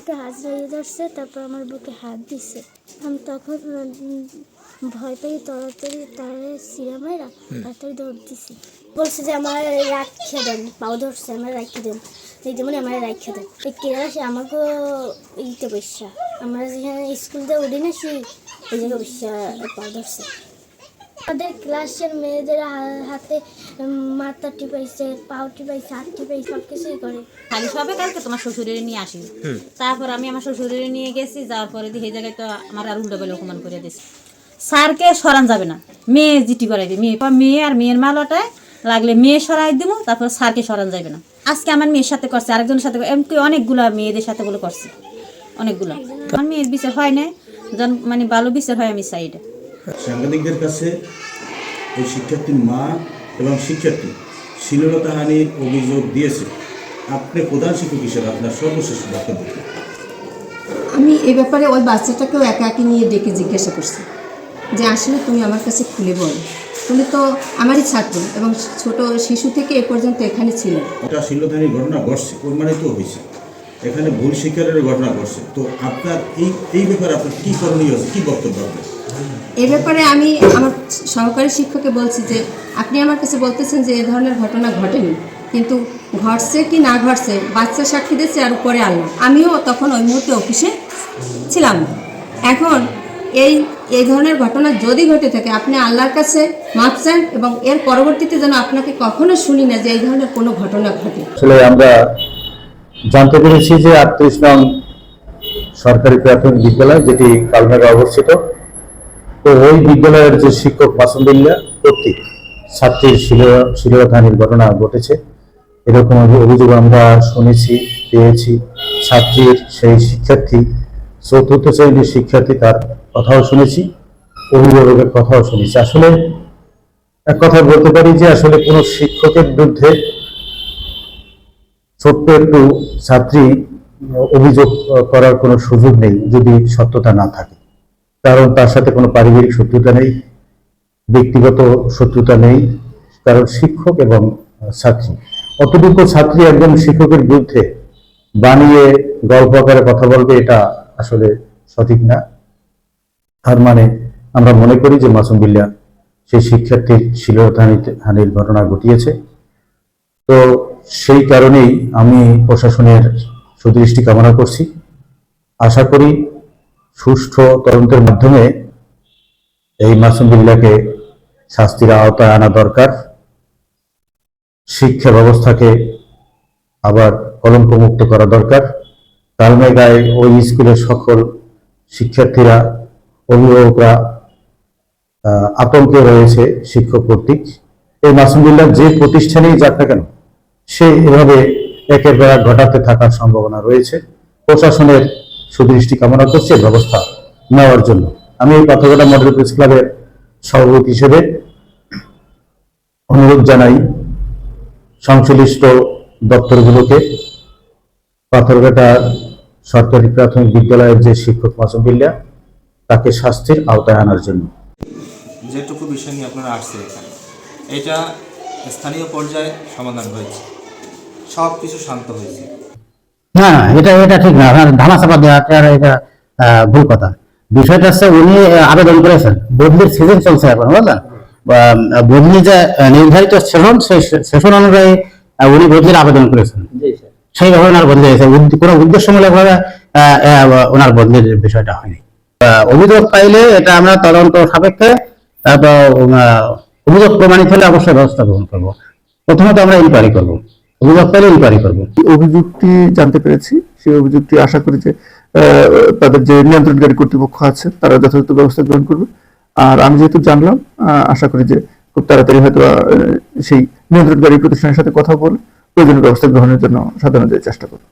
বুকে হাত লাগিয়ে ধরছে, তারপর আমার বুকে হাত দিছে। আমি তখন ভয় পেয়ে তাড়াতাড়ি সিরামেরা তাড়াতাড়ি দৌড় দিছি। বলছে যে আমার রাখে দেন, পাও ধরছে আমার রাখে দেন, এই যেমন আমার রাখে দেন। এই কেরা সে আমাকে ইতে বসা, আমরা যেখানে স্কুল দিয়ে উঠি না সেই ওই জায়গায় বসা পাও ধরছে। আমাদের ক্লাসের মেয়েদের হাতে মাথা টিপাইছে, পাও টিপাইছে, হাত টিপাইছে, সব কিছুই করে। খালি সবে কালকে তোমার শ্বশুরের নিয়ে আসি, তারপর আমি আমার শ্বশুরের নিয়ে গেছি, যাওয়ার পরে সেই জায়গায় তো আমার আর উল্টো বেলা অপমান করে দিয়েছে। স্যারকে সরান যাবে না, মেয়ে জিটি করাই দিই, মেয়ে আর মেয়ের মালাটায় লাগলে মেয়ে সরাই দিব, তারপর স্যারকে সরান যাবে না। আজকে আমার মেয়ের সাথে করছে, আরেকজনের সাথে, এমনি অনেকগুলো মেয়েদের সাথে বলে করছে, অনেকগুলো। আমার মেয়ের বিচার হয় না, মানে ভালো বিচার হয় আমি চাই এটা। সাংবাদিকদের কাছে ওই শিক্ষার্থীর মা এবং শিক্ষার্থী শ্লীলতাহানির অভিযোগ দিয়েছে। আপনি প্রধান শিক্ষক হিসেবে আপনার সর্বশেষ বক্তব্য। আমি এই ব্যাপারে ওই বাচ্চাটাকেও একা নিয়ে ডেকে জিজ্ঞাসা করছি যে আসলে তুমি আমার কাছে খুলে বলো, তুমি তো আমারই ছাত্র এবং ছোট শিশু থেকে এ পর্যন্ত এখানে ছিল। ওটা শ্লীলতাহানির ঘটনা ঘটছে, প্রমাণিত হয়েছে, এখানে ভুল স্বীকারের ঘটনা ঘটছে। তো আপনার এই ব্যাপারে আপনার কী করণীয় আছে, কী বক্তব্য আপনার? এ ব্যাপারে আমি আমার সহকারী শিক্ষককে বলছি যে আপনি আমার কাছে বলতেছেন যে এ ধরনের ঘটনা ঘটেনি, কিন্তু ঘটছে কি না ঘটছে বাচ্চা সাক্ষী দিচ্ছে আর উপরে আল্লাহ। আমিও তখন ওই মুহূর্তে অফিসে ছিলাম। এখন এই ধরনের ঘটনা যদি ঘটে থাকে আপনি আল্লাহর কাছে মাপ চান এবং এর পরবর্তীতে যেন আপনাকে কখনো শুনি না যে এই ধরনের কোনো ঘটনা ঘটে। আসলে আমরা জানতে পেরেছি যে 38 নং সরকারি প্রাথমিক বিদ্যালয়, যেটি কালমেঘে অবস্থিত, তো ওই বিদ্যালয়ের যে শিক্ষক মাসুম বিল্লাহ কর্তৃক ছাত্রীর শ্লীলতাহানির ঘটনা ঘটেছে, এরকম অভিযোগ আমরা শুনেছি, পেয়েছি। ছাত্রীর সেই শিক্ষার্থী, চতুর্থ শ্রেণীর শিক্ষার্থী, তার কথাও শুনেছি, অভিভাবকের কথাও শুনেছি। আসলে এক কথা বলতে পারি যে আসলে কোনো শিক্ষকের বিরুদ্ধে ছোট্ট একটু ছাত্রী অভিযোগ করার কোনো সুযোগ নেই যদি সত্যতা না থাকে, কারণ তার সাথে কোনো পারিবারিক শত্রুতা নেই, ব্যক্তিগত শত্রুতা নেই, কারণ শিক্ষক এবং ছাত্রী। অতটুকু ছাত্রী একজন শিক্ষকের বিরুদ্ধে বানিয়ে গল্প আকারে কথা বলবে, এটা আসলে সঠিক না। তার মানে আমরা মনে করি যে মাসুম বিল্লাহ সেই শিক্ষার্থীর শ্লীলতাহানির ঘটনা ঘটিয়েছে। তো সেই কারণেই আমি প্রশাসনের সুদৃষ্টি কামনা করছি। আশা করি সুষ্ঠু তদন্তের মাধ্যমে এই মাসুম বিল্লাহকে শাস্তির আওতায় আনা দরকার। শিক্ষা ব্যবস্থাকে আবার কলঙ্কমুক্ত করা দরকার। কালমেঘায় ওই স্কুলের সকল শিক্ষার্থীরা, অভিভাবকরা আতঙ্কে রয়েছে শিক্ষক কর্তৃক। এই মাসুম বিল্লাহ যে প্রতিষ্ঠানেই যাক না কেন, সে এভাবে একের পর এক ঘটাতে থাকার সম্ভাবনা রয়েছে। প্রশাসনের সুদৃষ্টি কামনা করছে ব্যবস্থা নেওয়ার জন্য। আমি এই পাথরঘাটা মডেল প্রেস ক্লাবের সভাপতি হিসেবে অনুরোধ জানাই সংশ্লিষ্ট দপ্তরগুলোকে পাথরঘাটা সরকারি প্রাথমিক বিদ্যালয়ের যে শিক্ষক মাসুম বিল্লাহ, তাকে শাস্তির আওতায় আনার জন্য। যেটুকু বিষয় নিয়ে আপনারা আসছে এখানে, এটা স্থানীয় পর্যায়ে সমাধান হয়েছে, সব কিছু শান্ত হয়েছে। না, এটা ঠিক না, ধামাচাপা দেওয়া এটা ভুল কথা। বিষয়টা হচ্ছে উনি আবেদন করেছেন, বদলির সিজন চলছে এখন, বুঝলেন? বদলি যে নির্ধারিত সেশন, সেই সেশন অনুযায়ী উনি বদলির আবেদন করেছেন, সেইভাবে ওনার বদলি হয়েছে। কোনো উদ্দেশ্যমূলক ভাবে ওনার বদলির বিষয়টা হয়নি। অভিযোগ পাইলে এটা আমরা তদন্ত সাপেক্ষে, তারপর অভিযোগ প্রমাণিত হলে অবশ্যই ব্যবস্থা গ্রহণ করবো। প্রথমত আমরা ইনকোয়ারি করবো, অভিযোগ পেলে ইনকোয়ারি করবো। অভিযোগটি জানতে পেরেছি, সেই অভিযোগটি আশা করি যে তাদের যে নিয়ন্ত্রণকারী কর্তৃপক্ষ আছে তারা যথাযথ ব্যবস্থা গ্রহণ করবে। আর আমি যেহেতু জানলাম, আশা করি যে খুব তাড়াতাড়ি হয়তো সেই নিয়ন্ত্রণকারী প্রতিষ্ঠানের সাথে কথা বলে প্রয়োজনীয় ব্যবস্থা গ্রহণের জন্য সাধারণ চেষ্টা করবো।